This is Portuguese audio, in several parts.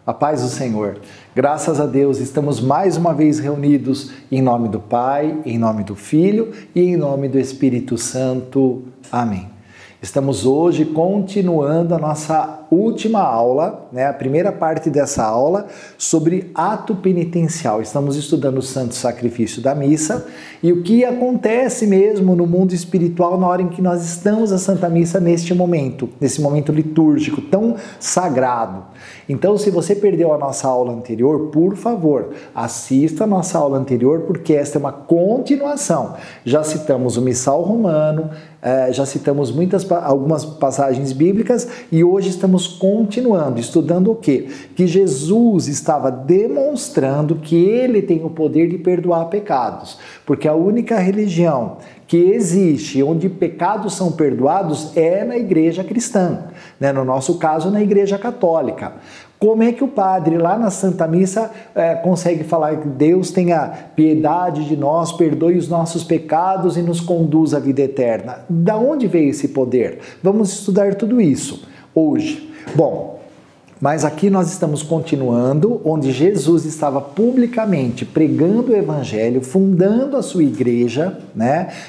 A paz do Senhor. Graças a Deus, estamos mais uma vez reunidos em nome do Pai, em nome do Filho e em nome do Espírito Santo. Amém. Estamos hoje continuando a nossa última aula, a primeira parte dessa aula sobre ato penitencial. Estamos estudando o Santo Sacrifício da Missa e o que acontece mesmo no mundo espiritual na hora em que nós estamos na Santa Missa nesse momento litúrgico tão sagrado. Então, se você perdeu a nossa aula anterior, por favor, assista a nossa aula anterior, porque esta é uma continuação. Já citamos o Missal Romano, já citamos algumas passagens bíblicas e hoje estamos continuando, estudando o quê? Que Jesus estava demonstrando que ele tem o poder de perdoar pecados, porque a única religião que existe onde pecados são perdoados é na igreja cristã, no nosso caso na igreja católica. Como é que o padre lá na Santa Missa consegue falar que Deus tenha piedade de nós, perdoe os nossos pecados e nos conduz à vida eterna? Da onde veio esse poder? Vamos estudar tudo isso hoje. Bom, mas aqui nós estamos continuando, onde Jesus estava publicamente pregando o Evangelho, fundando a sua igreja,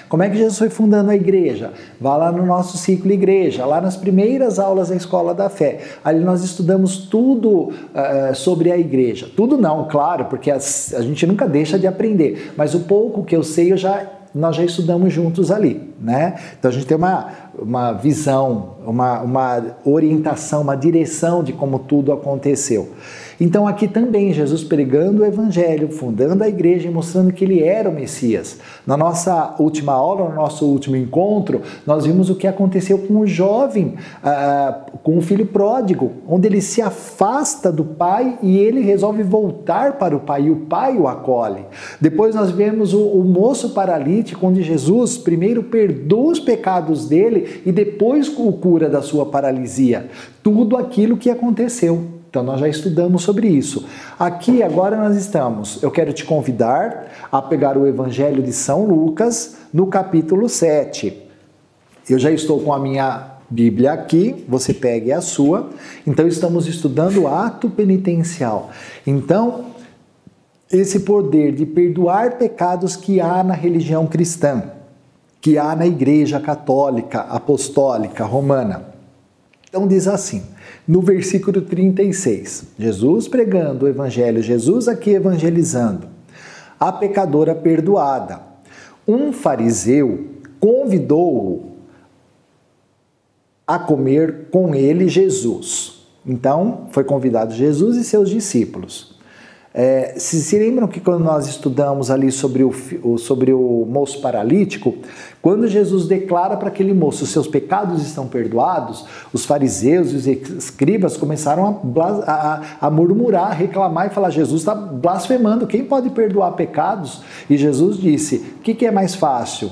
Como é que Jesus foi fundando a igreja? Vá lá no nosso ciclo igreja, lá nas primeiras aulas da Escola da Fé. Ali nós estudamos tudo sobre a igreja. Tudo não, claro, porque a gente nunca deixa de aprender, mas o pouco que eu sei nós já estudamos juntos ali, Então a gente tem uma visão, uma orientação, uma direção de como tudo aconteceu. Então aqui também Jesus pregando o Evangelho, fundando a igreja e mostrando que ele era o Messias. Na nossa última aula, no nosso último encontro, nós vimos o que aconteceu com o jovem, com o filho pródigo, onde ele se afasta do pai e ele resolve voltar para o pai e o pai o acolhe. Depois nós vemos o moço paralítico, onde Jesus primeiro perdoa os pecados dele e depois o cura da sua paralisia. Tudo aquilo que aconteceu. Então nós já estudamos sobre isso. Aqui agora eu quero te convidar a pegar o Evangelho de São Lucas no capítulo 7. Eu já estou com a minha Bíblia aqui, você pegue a sua. Então estamos estudando o ato penitencial. Então, esse poder de perdoar pecados que há na religião cristã, que há na Igreja Católica, Apostólica, Romana. Então diz assim, no versículo 36, Jesus pregando o Evangelho, Jesus aqui evangelizando, a pecadora perdoada. Um fariseu convidou-o a comer com ele Jesus. Então, foi convidado Jesus e seus discípulos. Se lembram que quando nós estudamos ali sobre o moço paralítico, quando Jesus declara para aquele moço, seus pecados estão perdoados, os fariseus e os escribas começaram a murmurar, a reclamar e falar, Jesus está blasfemando, quem pode perdoar pecados? E Jesus disse, o que é mais fácil,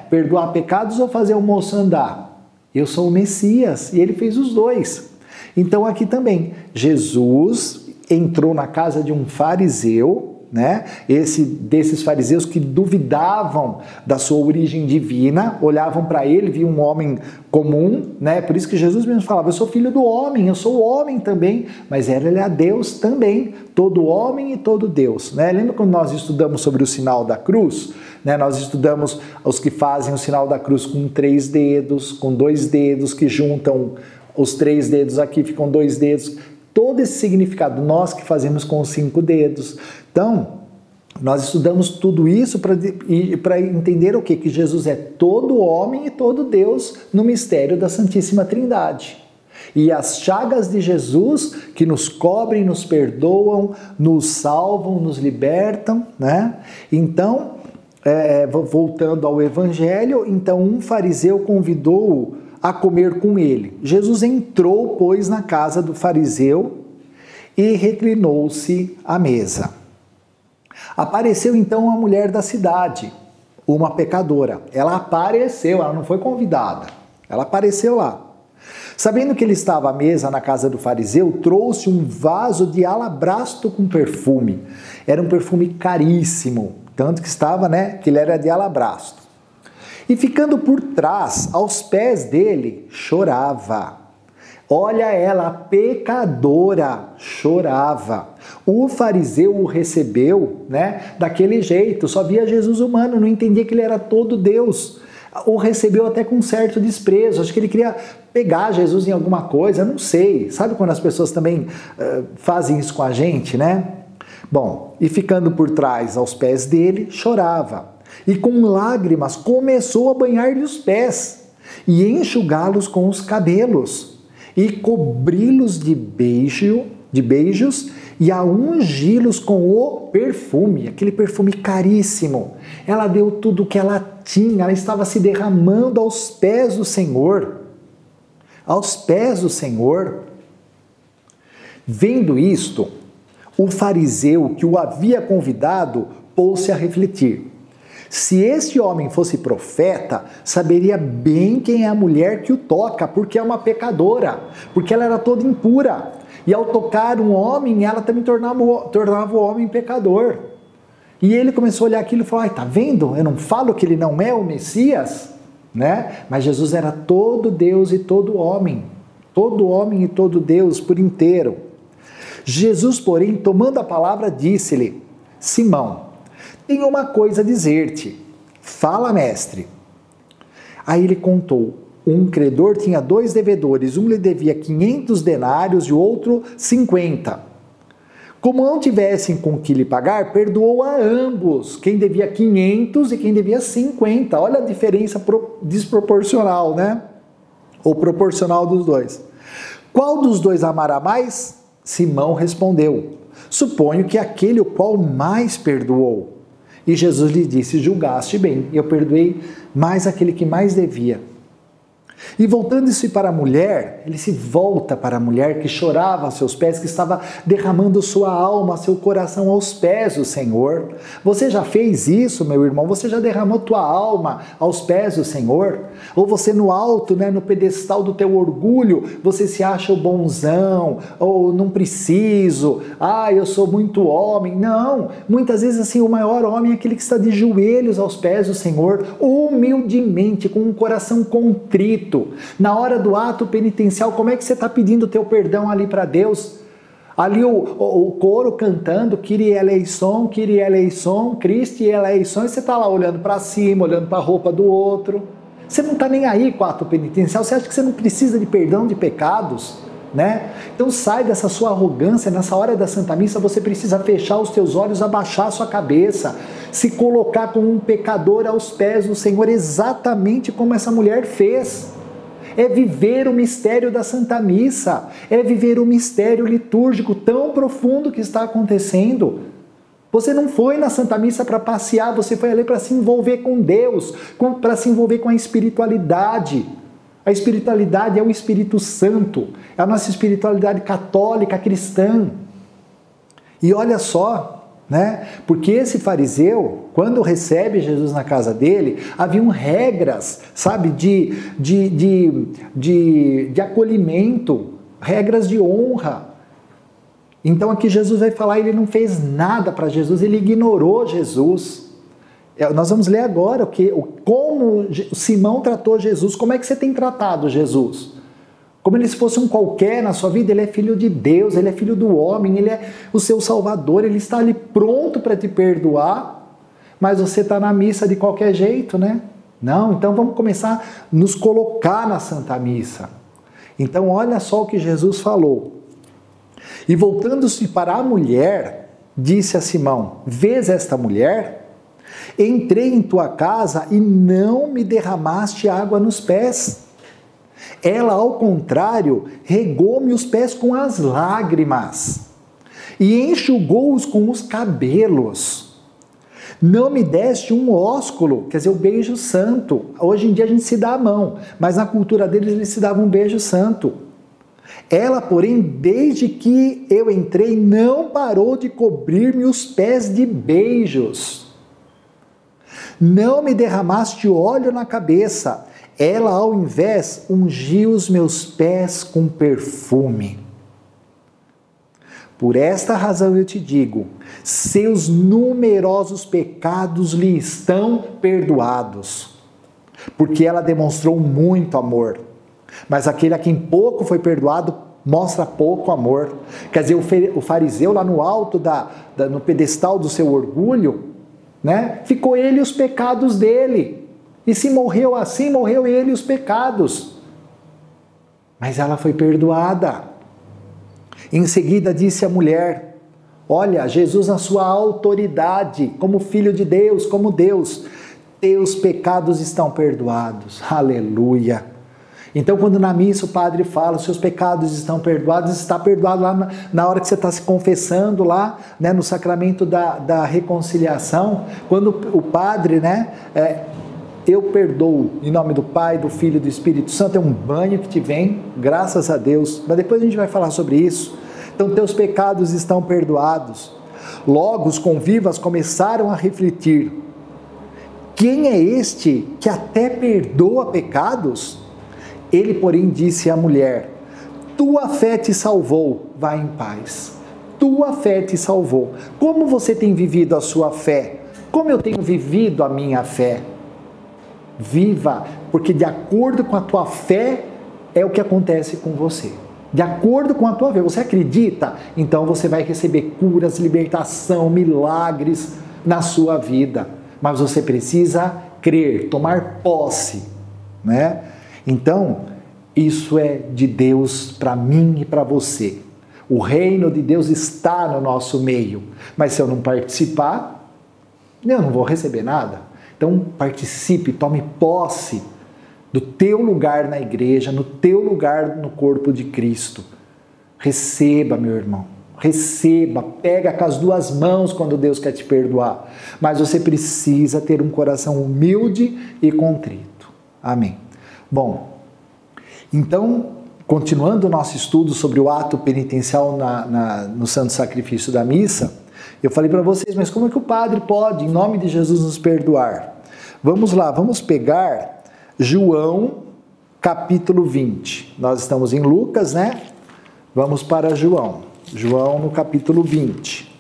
perdoar pecados ou fazer o moço andar? Eu sou o Messias, e ele fez os dois. Então aqui também, Jesus entrou na casa de um fariseu, desses fariseus que duvidavam da sua origem divina, olhavam para ele, viam um homem comum, Por isso que Jesus mesmo falava, eu sou filho do homem, eu sou homem também, mas ele é Deus também, todo homem e todo Deus, Lembra quando nós estudamos sobre o sinal da cruz? Nós estudamos os que fazem o sinal da cruz com 3 dedos, com 2 dedos, que juntam os 3 dedos aqui, ficam 2 dedos, todo esse significado, nós que fazemos com os 5 dedos. Então, nós estudamos tudo isso para entender o quê? Que Jesus é todo homem e todo Deus no mistério da Santíssima Trindade. E as chagas de Jesus que nos cobrem, nos perdoam, nos salvam, nos libertam, Então, voltando ao Evangelho, então um fariseu convidou-o a comer com ele. Jesus entrou, pois, na casa do fariseu e reclinou-se à mesa. Apareceu então a mulher da cidade, uma pecadora. Ela apareceu, ela não foi convidada. Ela apareceu lá. Sabendo que ele estava à mesa na casa do fariseu, trouxe um vaso de alabastro com perfume. Era um perfume caríssimo, tanto que estava, que ele era de alabastro. E ficando por trás, aos pés dele, chorava. Olha ela, a pecadora, chorava. O fariseu o recebeu, daquele jeito, só via Jesus humano, não entendia que ele era todo Deus. O recebeu até com certo desprezo, acho que ele queria pegar Jesus em alguma coisa, não sei. Sabe quando as pessoas também fazem isso com a gente, né? Bom, e ficando por trás aos pés dele, chorava. E com lágrimas começou a banhar-lhe os pés e enxugá-los com os cabelos e cobri-los de beijos e a ungí-los com o perfume, aquele perfume caríssimo. Ela deu tudo o que ela tinha, ela estava se derramando aos pés do Senhor. Aos pés do Senhor. Vendo isto, o fariseu que o havia convidado pôs-se a refletir. Se este homem fosse profeta, saberia bem quem é a mulher que o toca, porque é uma pecadora, porque ela era toda impura. E ao tocar um homem, ela também tornava o homem pecador. E ele começou a olhar aquilo e falou, tá vendo? Eu não falo que ele não é o Messias, Mas Jesus era todo Deus e todo homem e todo Deus por inteiro. Jesus, porém, tomando a palavra, disse-lhe, Simão, tenho uma coisa a dizer-te. Fala, mestre. Aí ele contou. Um credor tinha 2 devedores. Um lhe devia 500 denários e o outro 50. Como não tivessem com que lhe pagar, perdoou a ambos. Quem devia 500 e quem devia 50. Olha a diferença desproporcional, Ou proporcional dos dois. Qual dos dois amará mais? Simão respondeu, suponho que aquele o qual mais perdoou. E Jesus lhe disse, julgaste bem, eu perdoei mais aquele que mais devia. E voltando-se para a mulher, ele se volta para a mulher que chorava aos seus pés, que estava derramando sua alma, seu coração aos pés do Senhor. Você já fez isso, meu irmão? Você já derramou tua alma aos pés do Senhor? Ou você no alto, no pedestal do teu orgulho, você se acha o bonzão, ou não preciso, eu sou muito homem. Não, muitas vezes assim, o maior homem é aquele que está de joelhos aos pés do Senhor, humildemente, com um coração contrito. Na hora do ato penitencial, como é que você está pedindo o teu perdão ali para Deus? Ali o coro cantando, Kyrie eleison, Christi eleison, e você está lá olhando para cima, olhando para a roupa do outro. Você não está nem aí com o ato penitencial, você acha que você não precisa de perdão de pecados? Então sai dessa sua arrogância. Nessa hora da Santa Missa você precisa fechar os teus olhos, abaixar a sua cabeça, se colocar como um pecador aos pés do Senhor, exatamente como essa mulher fez. É viver o mistério da Santa Missa, é viver o mistério litúrgico tão profundo que está acontecendo. Você não foi na Santa Missa para passear, você foi ali para se envolver com Deus, para se envolver com a espiritualidade. A espiritualidade é o Espírito Santo, é a nossa espiritualidade católica, cristã. E olha só, porque esse fariseu, quando recebe Jesus na casa dele, haviam regras, sabe, de acolhimento, regras de honra. Então aqui Jesus vai falar, ele não fez nada para Jesus, ele ignorou Jesus. Nós vamos ler agora como Simão tratou Jesus. Como é que você tem tratado Jesus? Como ele se fosse um qualquer na sua vida, ele é filho de Deus, ele é filho do homem, ele é o seu salvador, ele está ali pronto para te perdoar, mas você está na missa de qualquer jeito, Não, então vamos começar a nos colocar na Santa Missa. Então olha só o que Jesus falou. E voltando-se para a mulher, disse a Simão, vês esta mulher? Entrei em tua casa e não me derramaste água nos pés. Ela, ao contrário, regou-me os pés com as lágrimas e enxugou-os com os cabelos. Não me deste um ósculo, quer dizer, o beijo santo. Hoje em dia a gente se dá a mão, mas na cultura deles eles se davam um beijo santo. Ela, porém, desde que eu entrei, não parou de cobrir-me os pés de beijos. Não me derramaste óleo na cabeça. Ela, ao invés, ungiu os meus pés com perfume. Por esta razão eu te digo, seus numerosos pecados lhe estão perdoados, porque ela demonstrou muito amor. Mas aquele a quem pouco foi perdoado mostra pouco amor. Quer dizer, o fariseu lá no alto, no pedestal do seu orgulho, né? Ficou ele e os pecados dele. E se morreu assim, morreu ele e os pecados. Mas ela foi perdoada. Em seguida disse a mulher: olha, Jesus na sua autoridade, como filho de Deus, como Deus, teus pecados estão perdoados. Aleluia! Então, quando na missa o padre fala, seus pecados estão perdoados, está perdoado lá na hora que você está se confessando lá, né, no sacramento da reconciliação, quando o padre, né, eu perdoo em nome do Pai, do Filho e do Espírito Santo, é um banho que te vem, graças a Deus, mas depois a gente vai falar sobre isso. Então, teus pecados estão perdoados. Logo, os convivas começaram a refletir: quem é este que até perdoa pecados? Ele, porém, disse à mulher: tua fé te salvou, vai em paz. Tua fé te salvou. Como você tem vivido a sua fé? Como eu tenho vivido a minha fé? Viva, porque de acordo com a tua fé é o que acontece com você. De acordo com a tua fé, você acredita? Então você vai receber curas, libertação, milagres na sua vida. Mas você precisa crer, tomar posse, né? Então, isso é de Deus para mim e para você. O reino de Deus está no nosso meio. Mas se eu não participar, eu não vou receber nada. Então, participe, tome posse do teu lugar na igreja, no teu lugar no corpo de Cristo. Receba, meu irmão. Receba, pega com as duas mãos quando Deus quer te perdoar. Mas você precisa ter um coração humilde e contrito. Amém. Bom, então, continuando o nosso estudo sobre o ato penitencial no Santo Sacrifício da Missa, eu falei para vocês, mas como é que o padre pode, em nome de Jesus, nos perdoar? Vamos lá, vamos pegar João, capítulo 20. Nós estamos em Lucas, né? Vamos para João. João no capítulo 20.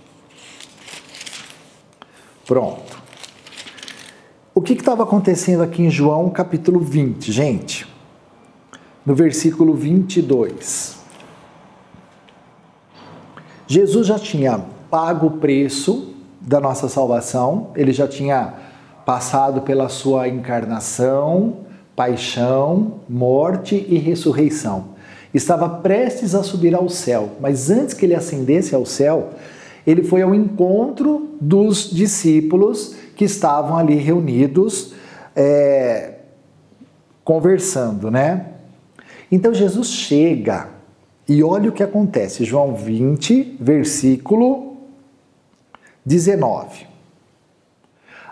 Pronto. O que estava acontecendo aqui em João, capítulo 20, gente? No versículo 22. Jesus já tinha pago o preço da nossa salvação, ele já tinha passado pela sua encarnação, paixão, morte e ressurreição. Estava prestes a subir ao céu, mas antes que ele ascendesse ao céu, ele foi ao encontro dos discípulos que estavam ali reunidos, conversando, né? Então Jesus chega e olha o que acontece. João 20, versículo 19.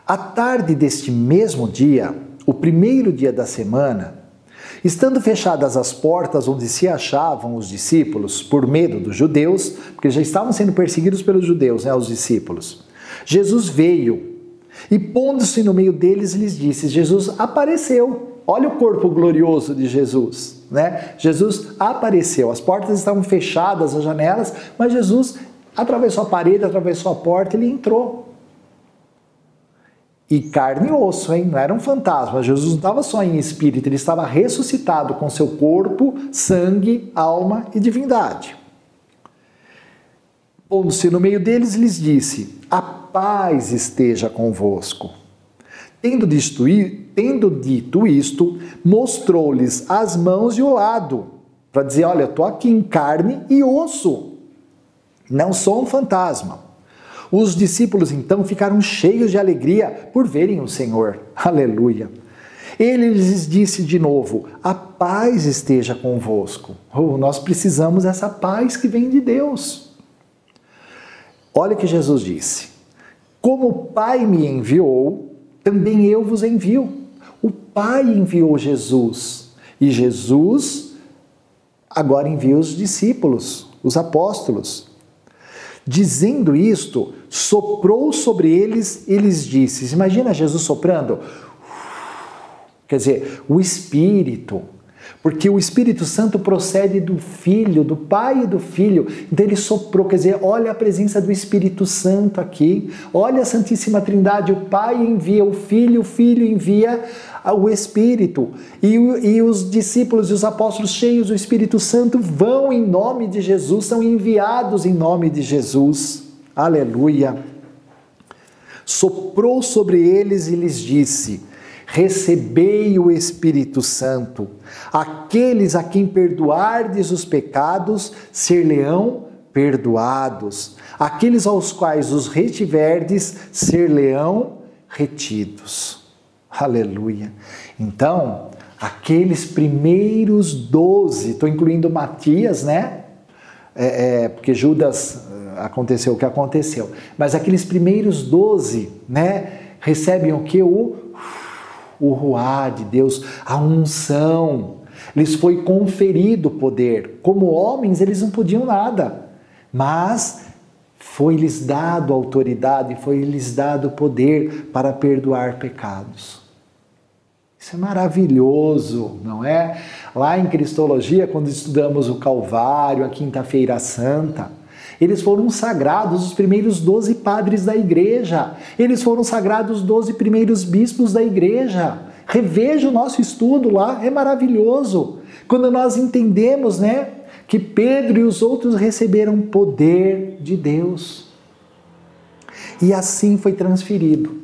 À tarde deste mesmo dia, o primeiro dia da semana, estando fechadas as portas onde se achavam os discípulos, por medo dos judeus, porque já estavam sendo perseguidos pelos judeus, né, os discípulos, Jesus veio e, pondo-se no meio deles, lhes disse, Jesus apareceu. Olha o corpo glorioso de Jesus, né? Jesus apareceu, as portas estavam fechadas, as janelas, mas Jesus atravessou a parede, atravessou a porta, ele entrou. E carne e osso, hein? Não era um fantasma. Jesus não estava só em espírito, ele estava ressuscitado com seu corpo, sangue, alma e divindade. Pondo-se no meio deles, lhes disse, a paz esteja convosco. Tendo dito isto, mostrou-lhes as mãos e o lado, para dizer, olha, eu estou aqui em carne e osso, não sou um fantasma. Os discípulos, então, ficaram cheios de alegria por verem o Senhor. Aleluia! Ele lhes disse de novo, a paz esteja convosco. Oh, nós precisamos dessa paz que vem de Deus. Olha o que Jesus disse. Como o Pai me enviou, também eu vos envio. O Pai enviou Jesus. E Jesus agora envia os discípulos, os apóstolos. Dizendo isto, soprou sobre eles e lhes disse, imagina Jesus soprando, quer dizer, o Espírito, Porque o Espírito Santo procede do Filho, do Pai e do Filho. Então ele soprou, quer dizer, olha a presença do Espírito Santo aqui. Olha a Santíssima Trindade, o Pai envia o Filho envia o Espírito. E os discípulos e os apóstolos cheios do Espírito Santo vão em nome de Jesus, são enviados em nome de Jesus. Aleluia. Soprou sobre eles e lhes disse: recebei o Espírito Santo. Aqueles a quem perdoardes os pecados, ser-lhe-ão perdoados. Aqueles aos quais os retiverdes, ser-lhe-ão retidos. Aleluia. Então, aqueles primeiros 12, estou incluindo Matias, né? Porque Judas aconteceu o que aconteceu. Mas aqueles primeiros 12, né? Recebem o que? O ruá de Deus, a unção. Lhes foi conferido poder. Como homens, eles não podiam nada, mas foi-lhes dado autoridade, foi-lhes dado poder para perdoar pecados. Isso é maravilhoso, não é? Lá em Cristologia, quando estudamos o Calvário, a Quinta-feira Santa, eles foram sagrados os primeiros 12 padres da igreja. Eles foram sagrados os 12 primeiros bispos da igreja. Reveja o nosso estudo lá, é maravilhoso. Quando nós entendemos, né, que Pedro e os outros receberam poder de Deus. E assim foi transferido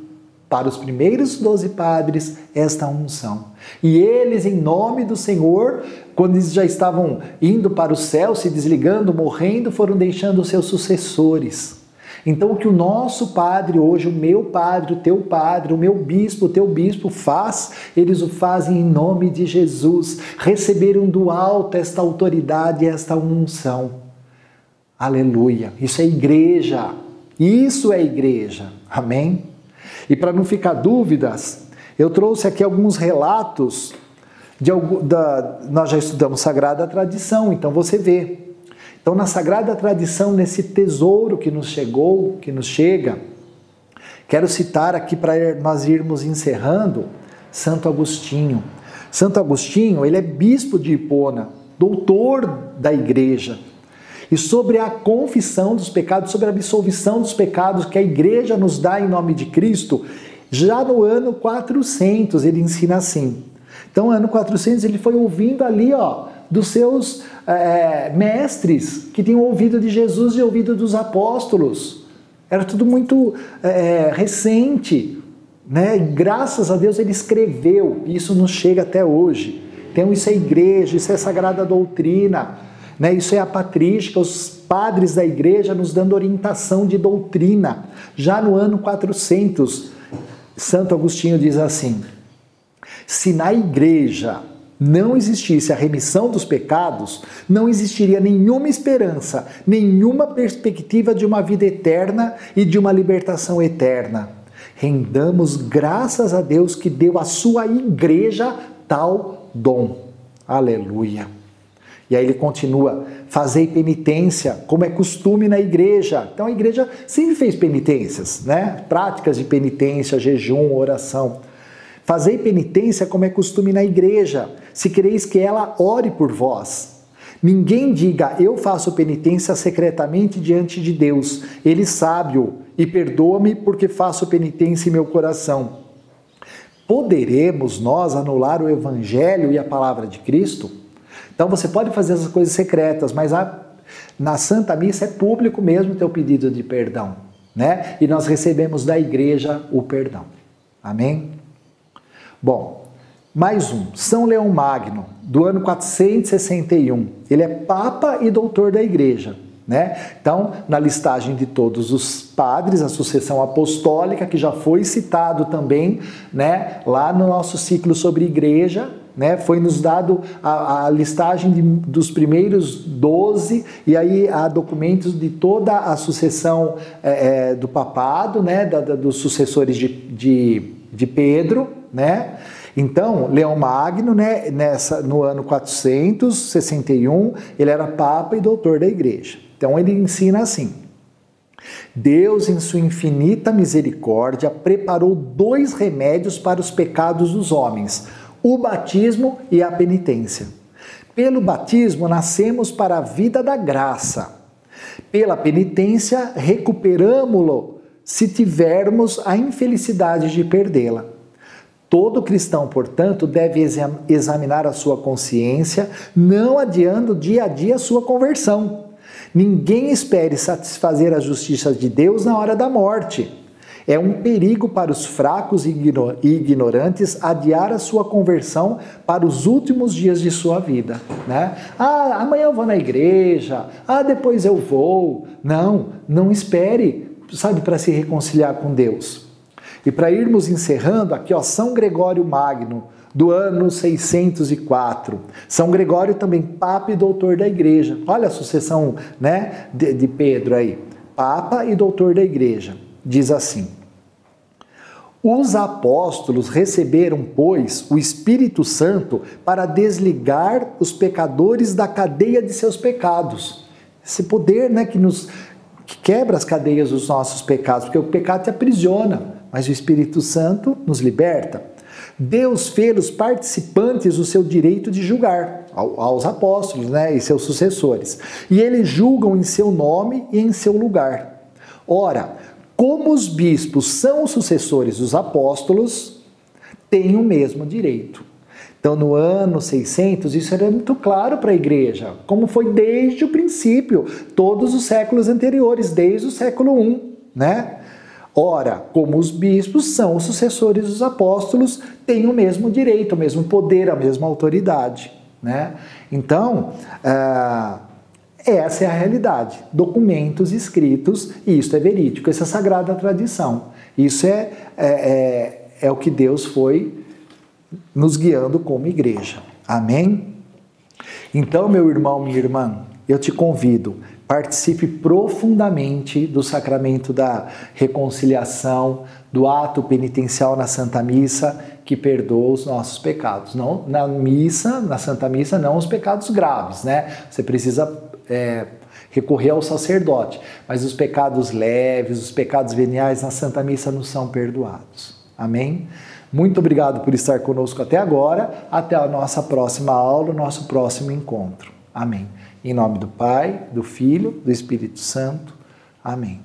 para os primeiros 12 padres esta unção. E eles, em nome do Senhor, quando eles já estavam indo para o céu, se desligando, morrendo, foram deixando os seus sucessores. Então o que o nosso padre hoje, o meu padre, o teu padre, o meu bispo, o teu bispo faz, eles o fazem em nome de Jesus. Receberam do alto esta autoridade, esta unção. Aleluia. Isso é igreja. Isso é igreja. Amém? E para não ficar dúvidas, eu trouxe aqui alguns relatos, nós já estudamos Sagrada Tradição, então você vê. Então na Sagrada Tradição, nesse tesouro que nos chega, quero citar aqui para nós irmos encerrando, Santo Agostinho. Santo Agostinho, ele é bispo de Hipona, doutor da igreja. E sobre a confissão dos pecados, sobre a absolvição dos pecados que a igreja nos dá em nome de Cristo, já no ano 400 ele ensina assim. Então, ano 400 ele foi ouvindo ali, dos seus mestres que tinham ouvido de Jesus e ouvido dos apóstolos. Era tudo muito recente, né? E graças a Deus ele escreveu, e isso nos chega até hoje. Então isso é igreja, isso é sagrada doutrina, né? Isso é a patrística, os padres da igreja nos dando orientação de doutrina. Já no ano 400, Santo Agostinho diz assim: se na igreja não existisse a remissão dos pecados, não existiria nenhuma esperança, nenhuma perspectiva de uma vida eterna e de uma libertação eterna. Rendamos graças a Deus que deu à sua igreja tal dom. Aleluia. E aí ele continua: fazei penitência, como é costume na igreja. Então a igreja sempre fez penitências, né? Práticas de penitência, jejum, oração. Fazei penitência como é costume na igreja, se quereis que ela ore por vós. Ninguém diga: eu faço penitência secretamente diante de Deus. Ele sabe-o e perdoa-me porque faço penitência em meu coração. Poderemos nós anular o evangelho e a palavra de Cristo? Então você pode fazer essas coisas secretas, mas na Santa Missa é público mesmo o teu pedido de perdão, né? E nós recebemos da igreja o perdão. Amém? Bom, mais um, São Leão Magno, do ano 461. Ele é Papa e doutor da igreja, né? Então, na listagem de todos os padres, a sucessão apostólica, que já foi citado também, né? Lá no nosso ciclo sobre igreja, né? Foi nos dado a listagem dos primeiros 12, e aí há documentos de toda a sucessão do papado, né? Dos sucessores de Pedro, né? Então, Leão Magno, né, no ano 461, ele era Papa e doutor da igreja. Então ele ensina assim: Deus, em sua infinita misericórdia, preparou 2 remédios para os pecados dos homens, o batismo e a penitência. Pelo batismo, nascemos para a vida da graça. Pela penitência, recuperamo-lo se tivermos a infelicidade de perdê-la. Todo cristão, portanto, deve examinar a sua consciência, não adiando dia a dia a sua conversão. Ninguém espere satisfazer a justiça de Deus na hora da morte. É um perigo para os fracos e ignorantes adiar a sua conversão para os últimos dias de sua vida, né? Ah, amanhã eu vou na igreja, depois eu vou. Não espere, sabe, para se reconciliar com Deus. E para irmos encerrando, aqui ó, São Gregório Magno, do ano 604. São Gregório também, Papa e Doutor da Igreja. Olha a sucessão, né, de Pedro aí. Papa e Doutor da Igreja. Diz assim: os apóstolos receberam, pois, o Espírito Santo para desligar os pecadores da cadeia de seus pecados. Esse poder, né, que quebra as cadeias dos nossos pecados, porque o pecado te aprisiona, mas o Espírito Santo nos liberta. Deus fez-los participantes do seu direito de julgar, aos apóstolos, né, e seus sucessores. E eles julgam em seu nome e em seu lugar. Ora, como os bispos são os sucessores dos apóstolos, têm o mesmo direito. Então, no ano 600, isso era muito claro para a igreja, como foi desde o princípio, todos os séculos anteriores, desde o século I, né? Ora, como os bispos são os sucessores dos apóstolos, têm o mesmo direito, o mesmo poder, a mesma autoridade, né? Então, essa é a realidade. Documentos escritos, e isso é verídico, essa é a sagrada tradição. Isso é o que Deus foi nos guiando como igreja. Amém? Então, meu irmão, minha irmã, eu te convido, participe profundamente do sacramento da reconciliação, do ato penitencial na Santa Missa, que perdoa os nossos pecados. Não, na Santa Missa, não os pecados graves, né? Você precisa recorrer ao sacerdote, mas os pecados leves, os pecados veniais na Santa Missa não são perdoados. Amém? Muito obrigado por estar conosco até agora. Até a nossa próxima aula, o nosso próximo encontro. Amém. Em nome do Pai, do Filho, do Espírito Santo. Amém.